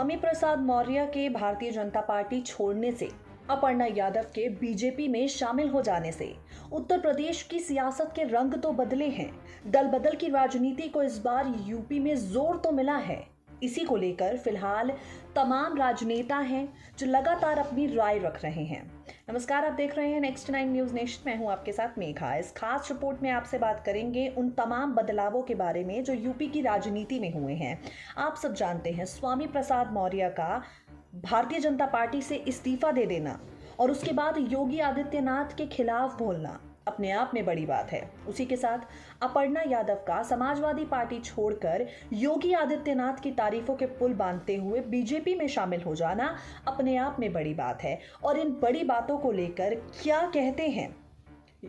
स्वामी प्रसाद मौर्य के भारतीय जनता पार्टी छोड़ने से, अपर्णा यादव के बीजेपी में शामिल हो जाने से उत्तर प्रदेश की सियासत के रंग तो बदले हैं। दल बदल की राजनीति को इस बार यूपी में जोर तो मिला है। इसी को लेकर फिलहाल तमाम राजनेता हैं जो लगातार अपनी राय रख रहे हैं। नमस्कार, आप देख रहे हैं नेक्स्ट 9 न्यूज नेशन। मैं हूं आपके साथ मेघा। इस खास रिपोर्ट में आपसे बात करेंगे उन तमाम बदलावों के बारे में जो यूपी की राजनीति में हुए हैं। आप सब जानते हैं स्वामी प्रसाद मौर्य का भारतीय जनता पार्टी से इस्तीफा दे देना और उसके बाद योगी आदित्यनाथ के खिलाफ बोलना अपने आप में बड़ी बात है। उसी के साथ अपर्णा यादव का समाजवादी पार्टी छोड़कर योगी आदित्यनाथ की तारीफों के पुल बांधते हुए बीजेपी में शामिल हो जाना अपने आप में बड़ी बात है। और इन बड़ी बातों को लेकर क्या कहते हैं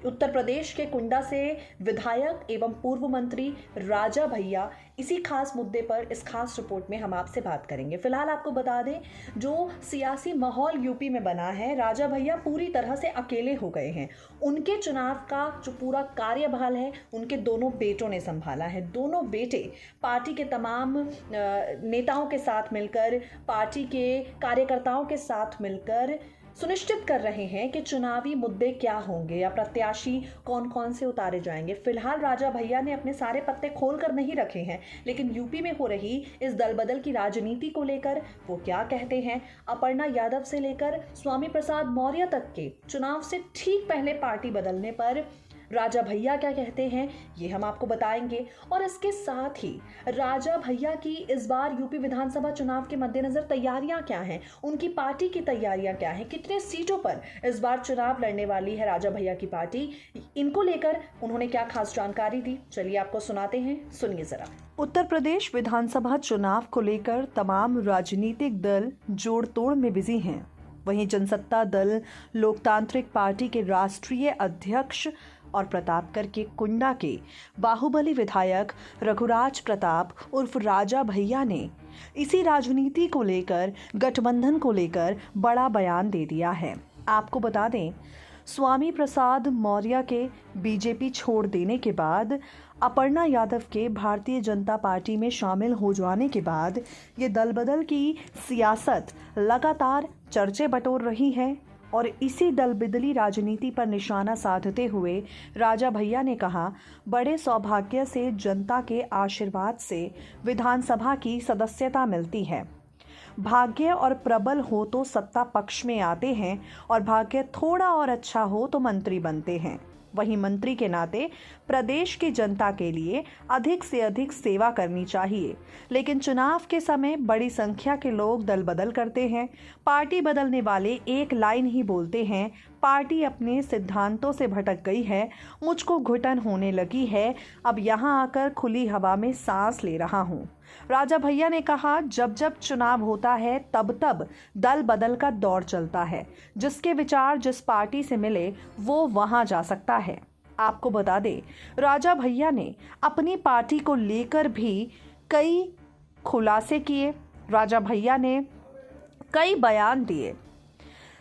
उत्तर प्रदेश के कुंडा से विधायक एवं पूर्व मंत्री राजा भैया, इसी खास मुद्दे पर इस खास रिपोर्ट में हम आपसे बात करेंगे। फिलहाल आपको बता दें, जो सियासी माहौल यूपी में बना है, राजा भैया पूरी तरह से अकेले हो गए हैं। उनके चुनाव का जो पूरा कार्यभार है उनके दोनों बेटों ने संभाला है। दोनों बेटे पार्टी के तमाम नेताओं के साथ मिलकर, पार्टी के कार्यकर्ताओं के साथ मिलकर सुनिश्चित कर रहे हैं कि चुनावी मुद्दे क्या होंगे या प्रत्याशी कौन कौन से उतारे जाएंगे। फिलहाल राजा भैया ने अपने सारे पत्ते खोल कर नहीं रखे हैं, लेकिन यूपी में हो रही इस दल बदल की राजनीति को लेकर वो क्या कहते हैं। अपर्णा यादव से लेकर स्वामी प्रसाद मौर्य तक के चुनाव से ठीक पहले पार्टी बदलने पर राजा भैया क्या कहते हैं, ये हम आपको बताएंगे। और इसके साथ ही राजा भैया की इस बार यूपी विधानसभा चुनाव के मद्देनजर तैयारियां क्या हैं, उनकी पार्टी की तैयारियां क्या हैं, कितने सीटों पर इस बार चुनाव लड़ने वाली है राजा भैया की पार्टी, इनको लेकर उन्होंने क्या खास जानकारी दी, चलिए आपको सुनाते हैं, सुनिए जरा। उत्तर प्रदेश विधानसभा चुनाव को लेकर तमाम राजनीतिक दल जोड़ तोड़ में बिजी हैं। वहीं जनसत्ता दल लोकतांत्रिक पार्टी के राष्ट्रीय अध्यक्ष और प्रतापगढ़ के कुंडा के बाहुबली विधायक रघुराज प्रताप उर्फ राजा भैया ने इसी राजनीति को लेकर, गठबंधन को लेकर बड़ा बयान दे दिया है। आपको बता दें, स्वामी प्रसाद मौर्य के बीजेपी छोड़ देने के बाद, अपर्णा यादव के भारतीय जनता पार्टी में शामिल हो जाने के बाद ये दल बदल की सियासत लगातार चर्चे बटोर रही है। और इसी दल बदली राजनीति पर निशाना साधते हुए राजा भैया ने कहा, बड़े सौभाग्य से जनता के आशीर्वाद से विधानसभा की सदस्यता मिलती है। भाग्य और प्रबल हो तो सत्ता पक्ष में आते हैं और भाग्य थोड़ा और अच्छा हो तो मंत्री बनते हैं। वहीं मंत्री के नाते प्रदेश की जनता के लिए अधिक से अधिक सेवा करनी चाहिए। लेकिन चुनाव के समय बड़ी संख्या के लोग दल बदल करते हैं। पार्टी बदलने वाले एक लाइन ही बोलते हैं, पार्टी अपने सिद्धांतों से भटक गई है, मुझको घुटन होने लगी है, अब यहाँ आकर खुली हवा में सांस ले रहा हूँ। राजा भैया ने कहा, जब जब चुनाव होता है तब तब दल बदल का दौर चलता है। जिसके विचार जिस पार्टी से मिले वो वहां जा सकता है। आपको बता दें, राजा भैया ने अपनी पार्टी को लेकर भी कई खुलासे किए। राजा भैया ने कई बयान दिए।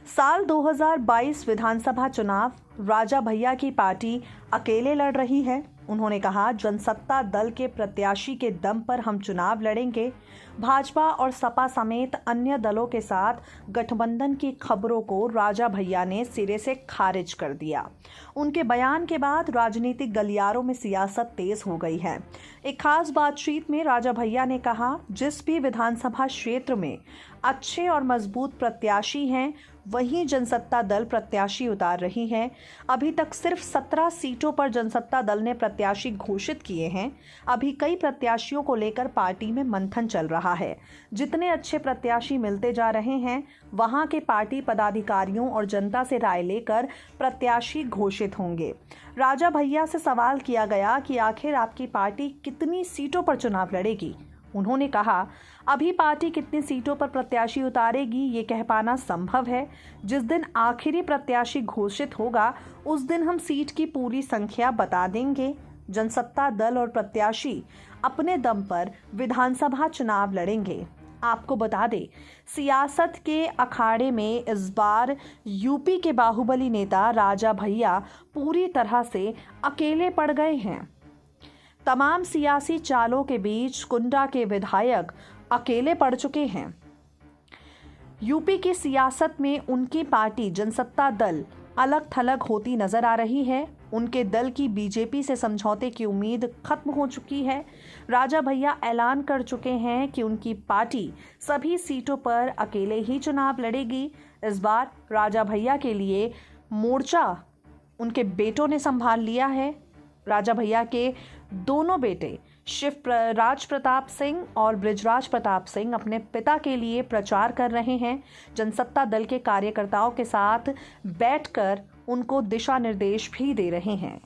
साल 2022 विधानसभा चुनाव राजा भैया की पार्टी अकेले लड़ रही है। उन्होंने कहा, जनसत्ता दल के प्रत्याशी के दम पर हम चुनाव लड़ेंगे। भाजपा और सपा समेत अन्य दलों के साथ गठबंधन की खबरों को राजा भैया ने सिरे से खारिज कर दिया। उनके बयान के बाद राजनीतिक गलियारों में सियासत तेज हो गई है। एक खास बातचीत में राजा भैया ने कहा, जिस भी विधानसभा क्षेत्र में अच्छे और मजबूत प्रत्याशी हैं, वहीं जनसत्ता दल प्रत्याशी उतार रही है। अभी तक सिर्फ 17 सीटों पर जनसत्ता दल ने प्रत्याशी घोषित किए हैं। अभी कई प्रत्याशियों को लेकर पार्टी में मंथन चल रहा है। जितने अच्छे प्रत्याशी मिलते जा रहे हैं, वहां के पार्टी पदाधिकारियों और जनता से राय लेकर प्रत्याशी घोषित होंगे। राजा भैया से सवाल किया गया कि आखिर आपकी पार्टी कितनी सीटों पर चुनाव लड़ेगी। उन्होंने कहा, अभी पार्टी कितनी सीटों पर प्रत्याशी उतारेगी ये कह पाना संभव है। जिस दिन आखिरी प्रत्याशी घोषित होगा उस दिन हम सीट की पूरी संख्या बता देंगे। जनसत्ता दल और प्रत्याशी अपने दम पर विधानसभा चुनाव लड़ेंगे। आपको बता दें, सियासत के अखाड़े में इस बार यूपी के बाहुबली नेता राजा भैया पूरी तरह से अकेले पड़ गए हैं। तमाम सियासी चालों के बीच कुंडा के विधायक अकेले पड़ चुके हैं। यूपी की सियासत में उनकी पार्टी जनसत्ता दल अलग थलग होती नजर आ रही है। उनके दल की बीजेपी से समझौते की उम्मीद खत्म हो चुकी है। राजा भैया ऐलान कर चुके हैं कि उनकी पार्टी सभी सीटों पर अकेले ही चुनाव लड़ेगी। इस बार राजा भैया के लिए मोर्चा उनके बेटों ने संभाल लिया है। राजा भैया के दोनों बेटे शिवराज प्रताप सिंह और बृजराज प्रताप सिंह अपने पिता के लिए प्रचार कर रहे हैं। जनसत्ता दल के कार्यकर्ताओं के साथ बैठकर उनको दिशा निर्देश भी दे रहे हैं।